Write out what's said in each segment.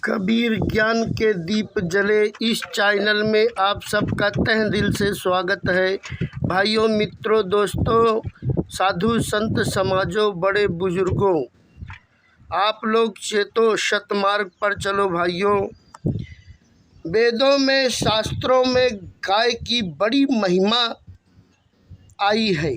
कबीर ज्ञान के दीप जले इस चैनल में आप सबका तहे दिल से स्वागत है। भाइयों, मित्रों, दोस्तों, साधु संत समाजों, बड़े बुजुर्गों, आप लोग चेतो सतमार्ग पर चलो। भाइयों, वेदों में, शास्त्रों में गाय की बड़ी महिमा आई है।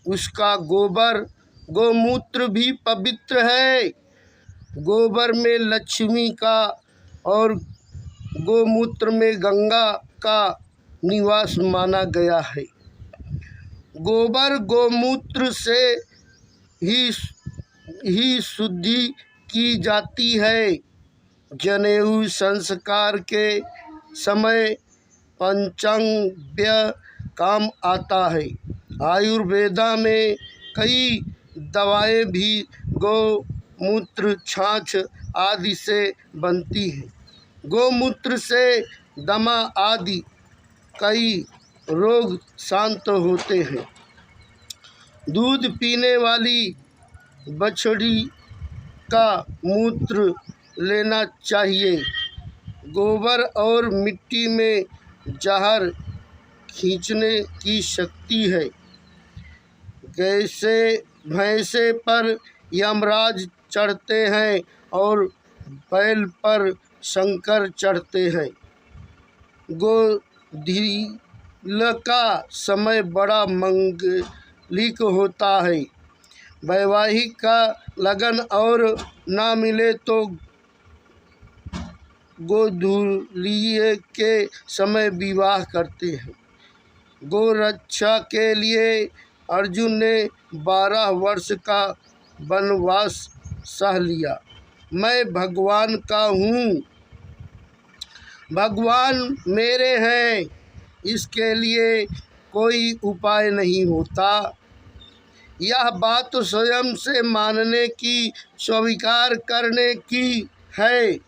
उसका गोबर, गोमूत्र भी पवित्र है। गोबर में लक्ष्मी का और गोमूत्र में गंगा का निवास माना गया है। गोबर गोमूत्र से ही शुद्धि की जाती है। जनेऊ संस्कार के समय पंचांगव्य काम आता है। आयुर्वेदा में कई दवाएं भी गोमूत्र, छाछ आदि से बनती हैं। गोमूत्र से दमा आदि कई रोग शांत होते हैं। दूध पीने वाली बछड़ी का मूत्र लेना चाहिए। गोबर और मिट्टी में जहर खींचने की शक्ति है। जैसे भैंसे पर यमराज चढ़ते हैं और बैल पर शंकर चढ़ते हैं। गोधील का समय बड़ा मंगलिक होता है। वैवाहिक का लगन और ना मिले तो गोधूलिये के समय विवाह करते हैं। गोरक्षा के लिए अर्जुन ने 12 वर्ष का वनवास सह लिया। मैं भगवान का हूँ, भगवान मेरे हैं, इसके लिए कोई उपाय नहीं होता। यह बात स्वयं से मानने की, स्वीकार करने की है।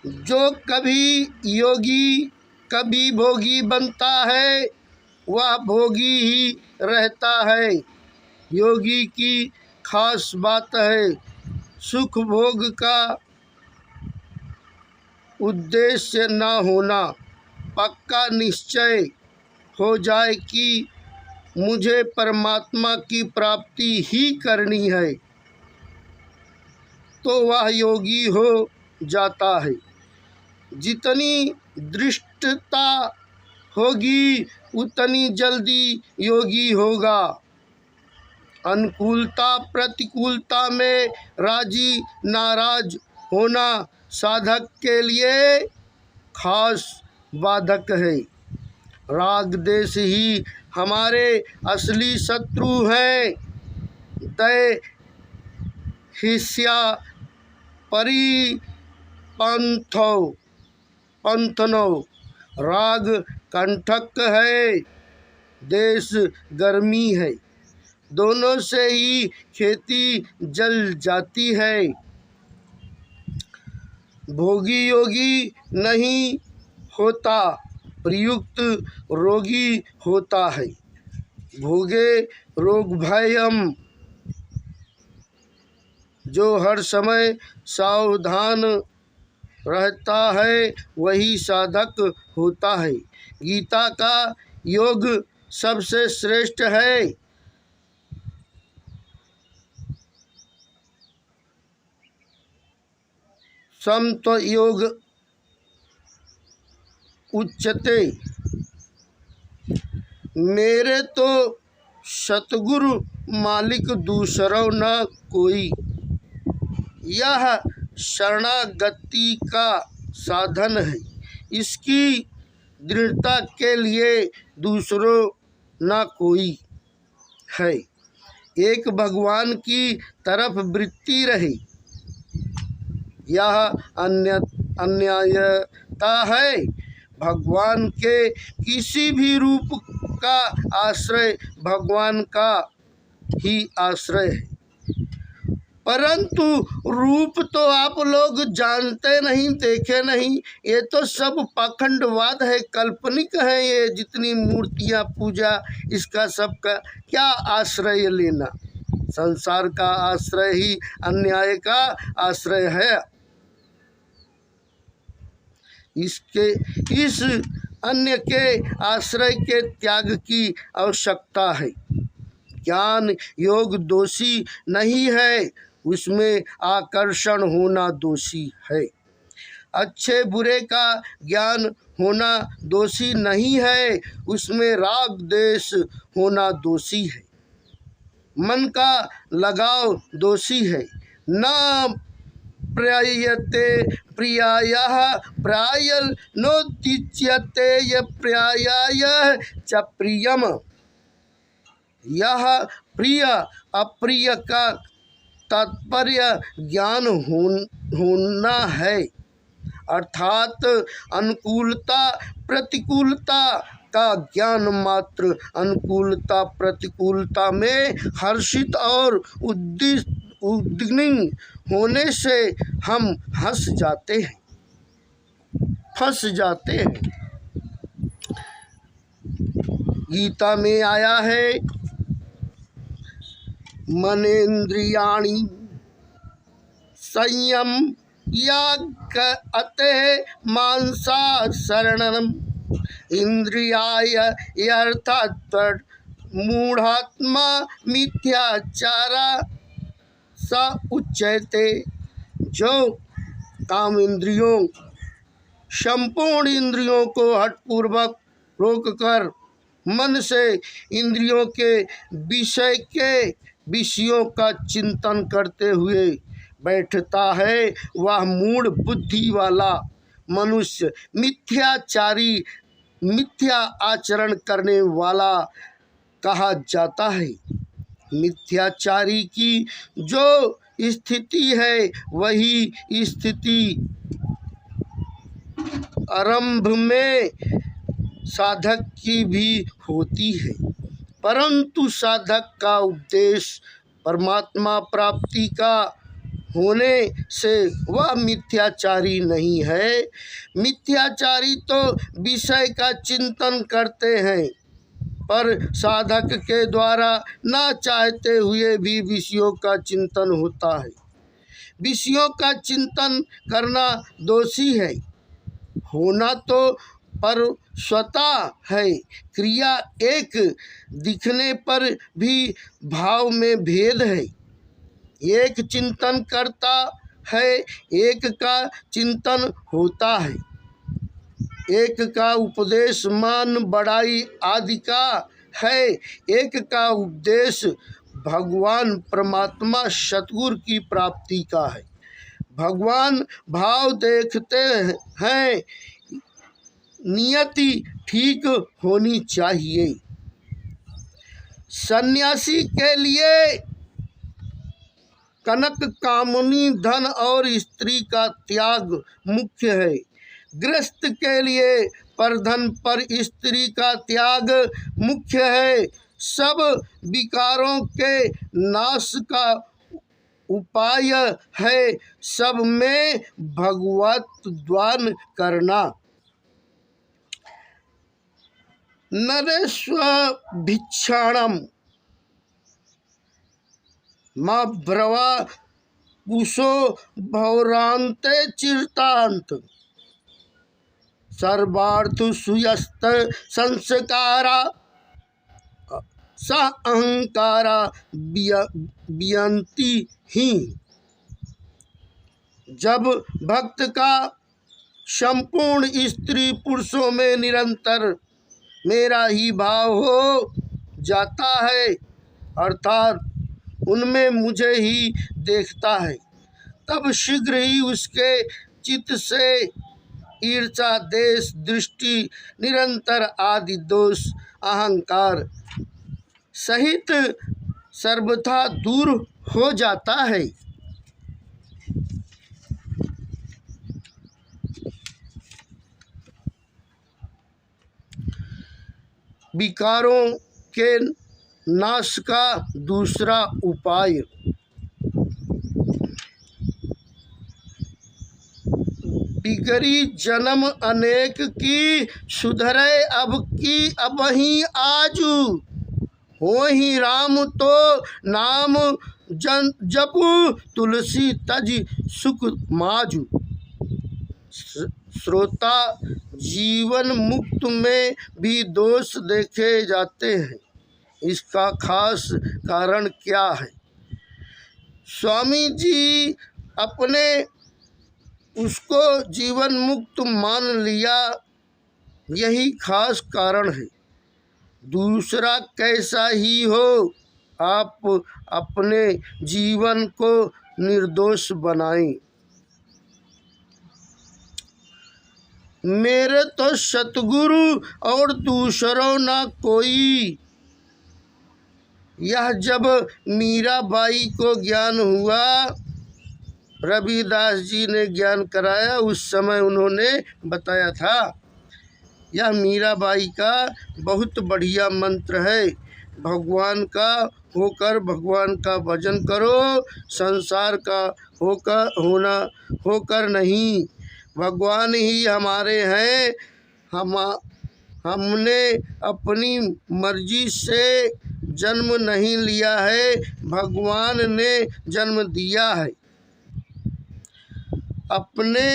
जो कभी योगी कभी भोगी बनता है, वह भोगी ही रहता है। योगी की खास बात है सुख भोग का उद्देश्य न होना। पक्का निश्चय हो जाए कि मुझे परमात्मा की प्राप्ति ही करनी है, तो वह योगी हो जाता है। जितनी दृष्टता होगी उतनी जल्दी योगी होगा। अनुकूलता प्रतिकूलता में राजी नाराज होना साधक के लिए खास बाधक है। राग देश ही हमारे असली शत्रु हैं। दय हिस्या पंथनो राग कंटक है, देश गर्मी है। दोनों से ही खेती जल जाती है। भोगी योगी नहीं होता, प्रयुक्त रोगी होता है। भोगे रोग भयम, जो हर समय सावधान रहता है वही साधक होता है। गीता का योग सबसे श्रेष्ठ है। समत्व योग उच्चते। मेरे तो सतगुरु मालिक दूसरों न कोई। यह शरणागति का साधन है। इसकी दृढ़ता के लिए दूसरों न कोई है। एक भगवान की तरफ वृत्ति रहे, यह अन्यायता है। भगवान के किसी भी रूप का आश्रय भगवान का ही आश्रय है। परंतु रूप तो आप लोग जानते नहीं, देखे नहीं। ये तो सब पाखंडवाद है, काल्पनिक है। ये जितनी मूर्तियाँ पूजा, इसका सबका क्या आश्रय लेना। संसार का आश्रय ही अन्याय का आश्रय है। इस अन्य के आश्रय के त्याग की आवश्यकता है। ज्ञान योग दोषी नहीं है, उसमें आकर्षण होना दोषी है। अच्छे बुरे का ज्ञान होना दोषी नहीं है, उसमें राग द्वेष होना दोषी है। मन का लगाव दोषी है। न प्रयते प्रियायः प्रायल्नोद्युज्यते य प्रियाय च प्रियम। यह प्रिय अप्रिय का तात्पर्य ज्ञान होना है, अर्थात अनुकूलता प्रतिकूलता का ज्ञान मात्र। अनुकूलता प्रतिकूलता में हर्षित और उद्विग्न होने से हम हंस जाते हैं, फंस जाते हैं। गीता में आया है, मनेन्द्रियाणि संयम यागते मानसा शरणम इंद्रियाय अर्थात मूढ़ात्मा मिथ्याचारा स उच्यते। जो काम इंद्रियों संपूर्ण इंद्रियों को हठपूर्वक रोककर मन से इंद्रियों के विषयों का चिंतन करते हुए बैठता है, वह मूढ़ बुद्धि वाला मनुष्य मिथ्याचारी, मिथ्या आचरण करने वाला कहा जाता है। मिथ्याचारी की जो स्थिति है वही स्थिति आरंभ में साधक की भी होती है, परंतु साधक का उद्देश्य परमात्मा प्राप्ति का होने से वह मिथ्याचारी नहीं है। मिथ्याचारी तो विषय का चिंतन करते हैं, पर साधक के द्वारा ना चाहते हुए भी विषयों का चिंतन होता है। विषयों का चिंतन करना दोषी है, होना तो पर स्वतः है। क्रिया एक दिखने पर भी भाव में भेद है। एक चिंतन करता है, एक का चिंतन होता है। एक का उपदेश मान बड़ाई आदि का है, एक का उपदेश भगवान परमात्मा सतगुरु की प्राप्ति का है। भगवान भाव देखते हैं, नियति ठीक होनी चाहिए। सन्यासी के लिए कनक कामनी धन और स्त्री का त्याग मुख्य है। गृहस्थ के लिए परधन पर स्त्री का त्याग मुख्य है। सब विकारों के नाश का उपाय है सब में भगवत ध्यान करना। नरेश्व भिक्षाणम माँ ब्रवा कुशो भौरांते चिरतांत सर्वार्थ सुयस्त संस्कारा स अहंकारा बियंती ही। जब भक्त का संपूर्ण स्त्री पुरुषों में निरंतर मेरा ही भाव हो जाता है, अर्थात उनमें मुझे ही देखता है, तब शीघ्र ही उसके चित्त से ईर्षा देश दृष्टि निरंतर आदि दोष अहंकार सहित सर्वथा दूर हो जाता है। विकारों के नाश का दूसरा उपाय बिगड़ी जन्म अनेक की सुधरे अब की अबही आजू हो ही राम तो नाम जपु, तुलसी तज सुख माजु। श्रोता, जीवन मुक्त में भी दोष देखे जाते हैं, इसका खास कारण क्या है? स्वामी जी अपने उसको जीवन मुक्त मान लिया, यही खास कारण है। दूसरा कैसा ही हो, आप अपने जीवन को निर्दोष बनाएं। मेरे तो सतगुरु और दूसरों ना कोई। यह जब मीराबाई को ज्ञान हुआ, रविदास जी ने ज्ञान कराया, उस समय उन्होंने बताया था। यह मीराबाई का बहुत बढ़िया मंत्र है। भगवान का होकर भगवान का भजन करो, संसार का होकर नहीं। भगवान ही हमारे हैं। हमने अपनी मर्जी से जन्म नहीं लिया है, भगवान ने जन्म दिया है। अपने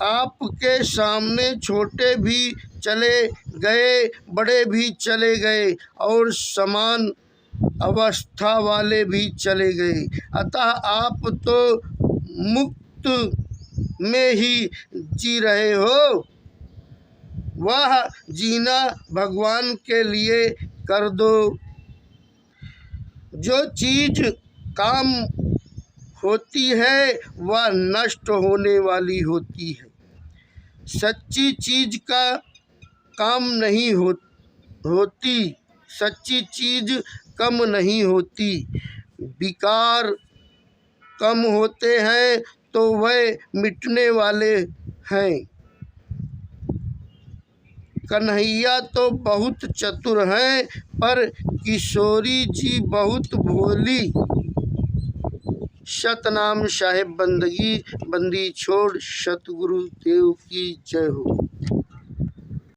आप के सामने छोटे भी चले गए, बड़े भी चले गए और समान अवस्था वाले भी चले गए। अतः आप तो मुक्त में ही जी रहे हो। वह जीना भगवान के लिए कर दो। जो चीज काम होती है वह नष्ट होने वाली होती है। सच्ची चीज का काम नहीं होती, सच्ची चीज कम नहीं होती। विकार कम होते हैं तो वह मिटने वाले हैं। कन्हैया तो बहुत चतुर हैं, पर किशोरी जी बहुत भोली। सतनाम साहेब बंदगी बंदी छोड़, सतगुरु देव की जय हो।